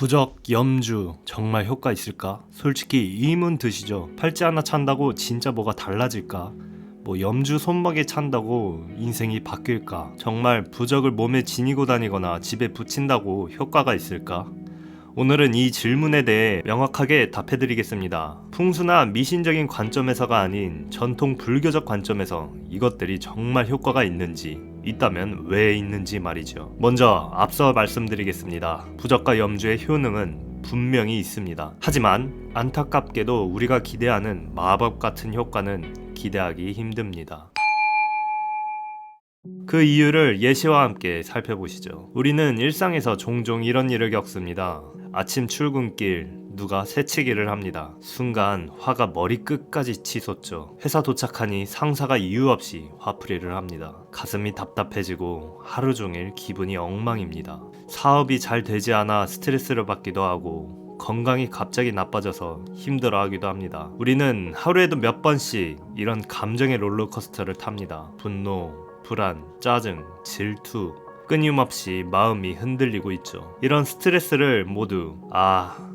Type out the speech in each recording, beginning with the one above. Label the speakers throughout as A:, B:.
A: 부적, 염주 정말 효과 있을까? 솔직히 의문 드시죠? 팔찌 하나 찬다고 진짜 뭐가 달라질까? 뭐 염주 손목에 찬다고 인생이 바뀔까? 정말 부적을 몸에 지니고 다니거나 집에 붙인다고 효과가 있을까? 오늘은 이 질문에 대해 명확하게 답해드리겠습니다. 풍수나 미신적인 관점에서가 아닌 전통 불교적 관점에서 이것들이 정말 효과가 있는지, 있다면 왜 있는지 말이죠. 먼저 앞서 말씀드리겠습니다. 부적과 염주의 효능은 분명히 있습니다. 하지만 안타깝게도 우리가 기대하는 마법 같은 효과는 기대하기 힘듭니다. 그 이유를 예시와 함께 살펴보시죠. 우리는 일상에서 종종 이런 일을 겪습니다. 아침 출근길 누가 새치기를 합니다. 순간 화가 머리끝까지 치솟죠. 회사 도착하니 상사가 이유 없이 화풀이를 합니다. 가슴이 답답해지고 하루 종일 기분이 엉망입니다. 사업이 잘 되지 않아 스트레스를 받기도 하고 건강이 갑자기 나빠져서 힘들어하기도 합니다. 우리는 하루에도 몇 번씩 이런 감정의 롤러코스터를 탑니다. 분노, 불안, 짜증, 질투, 끊임없이 마음이 흔들리고 있죠. 이런 스트레스를 모두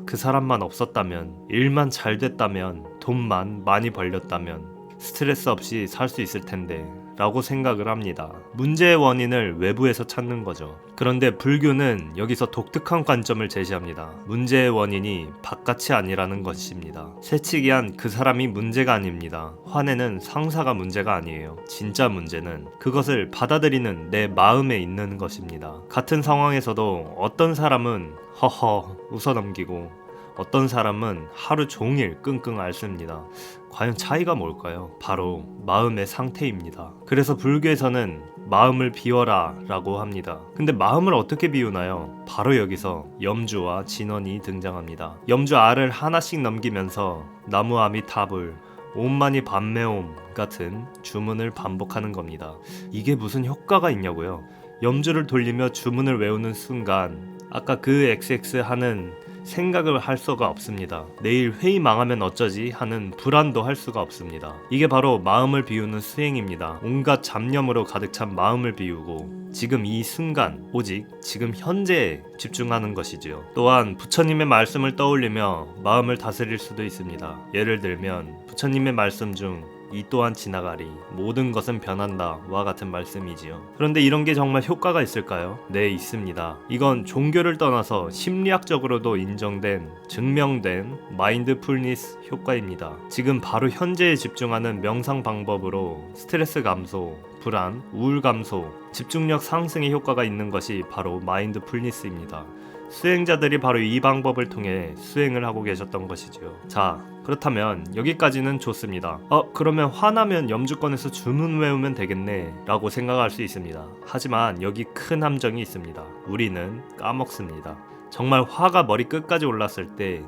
A: 그 사람만 없었다면, 일만 잘 됐다면, 돈만 많이 벌렸다면 스트레스 없이 살 수 있을 텐데 라고 생각을 합니다. 문제의 원인을 외부에서 찾는 거죠. 그런데 불교는 여기서 독특한 관점을 제시합니다. 문제의 원인이 바깥이 아니라는 것입니다. 새치기한 그 사람이 문제가 아닙니다. 화내는 상사가 문제가 아니에요. 진짜 문제는 그것을 받아들이는 내 마음에 있는 것입니다. 같은 상황에서도 어떤 사람은 허허 웃어넘기고 어떤 사람은 하루 종일 끙끙 앓습니다. 과연 차이가 뭘까요? 바로 마음의 상태입니다. 그래서 불교에서는 마음을 비워라 라고 합니다. 근데 마음을 어떻게 비우나요? 바로 여기서 염주와 진원이 등장합니다. 염주 알을 하나씩 넘기면서 나무 아미타불, 옴마니 밤매옴 같은 주문을 반복하는 겁니다. 이게 무슨 효과가 있냐고요? 염주를 돌리며 주문을 외우는 순간 아까 그 XX 하는 생각을 할 수가 없습니다. 내일 회의 망하면 어쩌지 하는 불안도 할 수가 없습니다. 이게 바로 마음을 비우는 수행입니다. 온갖 잡념으로 가득 찬 마음을 비우고 지금 이 순간, 오직 지금 현재에 집중하는 것이지요. 또한 부처님의 말씀을 떠올리며 마음을 다스릴 수도 있습니다. 예를 들면 부처님의 말씀 중 이 또한 지나가리, 모든 것은 변한다 와 같은 말씀이지요. 그런데 이런 게 정말 효과가 있을까요? 네, 있습니다. 이건 종교를 떠나서 심리학적으로도 인정된, 증명된 마인드풀니스 효과입니다. 지금 바로 현재에 집중하는 명상 방법으로 스트레스 감소, 불안, 우울 감소, 집중력 상승의 효과가 있는 것이 바로 마인드풀니스입니다. 수행자들이 바로 이 방법을 통해 수행을 하고 계셨던 것이죠. 자, 그렇다면 여기까지는 좋습니다. 그러면 화나면 염주권에서 주문 외우면 되겠네 라고 생각할 수 있습니다. 하지만 여기 큰 함정이 있습니다. 우리는 까먹습니다. 정말 화가 머리 끝까지 올랐을 때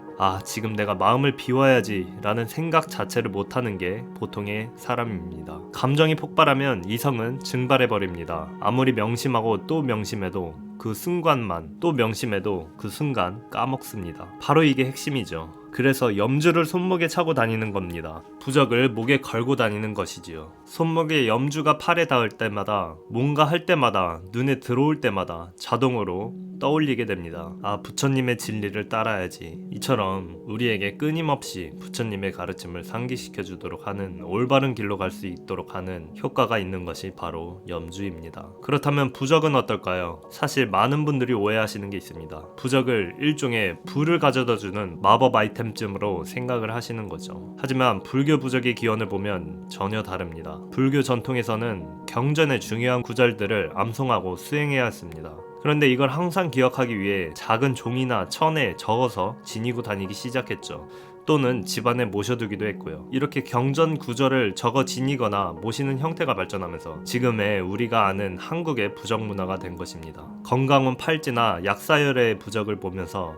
A: 지금 내가 마음을 비워야지 라는 생각 자체를 못하는 게 보통의 사람입니다. 감정이 폭발하면 이성은 증발해버립니다. 아무리 명심하고 또 명심해도 그 순간만, 또 명심해도 그 순간 까먹습니다. 바로 이게 핵심이죠. 그래서 염주를 손목에 차고 다니는 겁니다. 부적을 목에 걸고 다니는 것이지요. 손목에 염주가 팔에 닿을 때마다, 뭔가 할 때마다, 눈에 들어올 때마다 자동으로 떠올리게 됩니다. 부처님의 진리를 따라야지. 이처럼 우리에게 끊임없이 부처님의 가르침을 상기시켜 주도록 하는, 올바른 길로 갈 수 있도록 하는 효과가 있는 것이 바로 염주입니다. 그렇다면 부적은 어떨까요? 사실 많은 분들이 오해하시는 게 있습니다. 부적을 일종의 불을 가져다 주는 마법 아이템쯤으로 생각을 하시는 거죠. 하지만 불교 부적의 기원을 보면 전혀 다릅니다. 불교 전통에서는 경전의 중요한 구절들을 암송하고 수행해야 했습니다. 그런데 이걸 항상 기억하기 위해 작은 종이나 천에 적어서 지니고 다니기 시작했죠. 또는 집안에 모셔두기도 했고요. 이렇게 경전 구절을 적어 지니거나 모시는 형태가 발전하면서 지금의 우리가 아는 한국의 부적 문화가 된 것입니다. 건강운 팔찌나 약사열의 부적을 보면서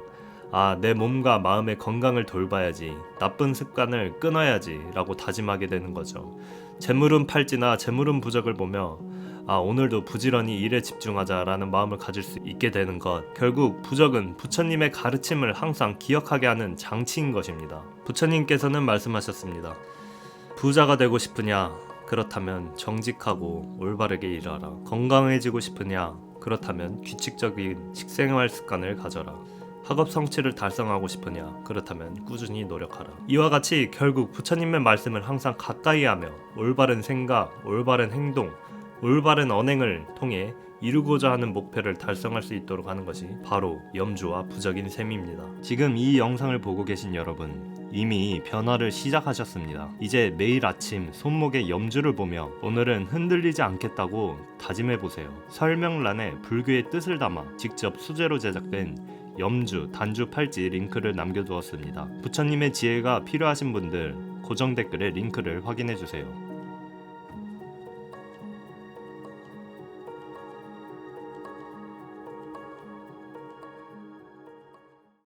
A: 내 몸과 마음의 건강을 돌봐야지, 나쁜 습관을 끊어야지 라고 다짐하게 되는 거죠. 재물운 팔찌나 재물운 부적을 보며 오늘도 부지런히 일에 집중하자 라는 마음을 가질 수 있게 되는 것, 결국 부적은 부처님의 가르침을 항상 기억하게 하는 장치인 것입니다. 부처님께서는 말씀하셨습니다. 부자가 되고 싶으냐? 그렇다면 정직하고 올바르게 일하라. 건강해지고 싶으냐? 그렇다면 규칙적인 식생활 습관을 가져라. 학업 성취를 달성하고 싶으냐? 그렇다면 꾸준히 노력하라. 이와 같이 결국 부처님의 말씀을 항상 가까이 하며 올바른 생각, 올바른 행동, 올바른 언행을 통해 이루고자 하는 목표를 달성할 수 있도록 하는 것이 바로 염주와 부적인 셈입니다. 지금 이 영상을 보고 계신 여러분, 이미 변화를 시작하셨습니다. 이제 매일 아침 손목에 염주를 보며 오늘은 흔들리지 않겠다고 다짐해보세요. 설명란에 불교의 뜻을 담아 직접 수제로 제작된 염주, 단주 팔찌 링크를 남겨두었습니다. 부처님의 지혜가 필요하신 분들 고정 댓글에 링크를 확인해주세요.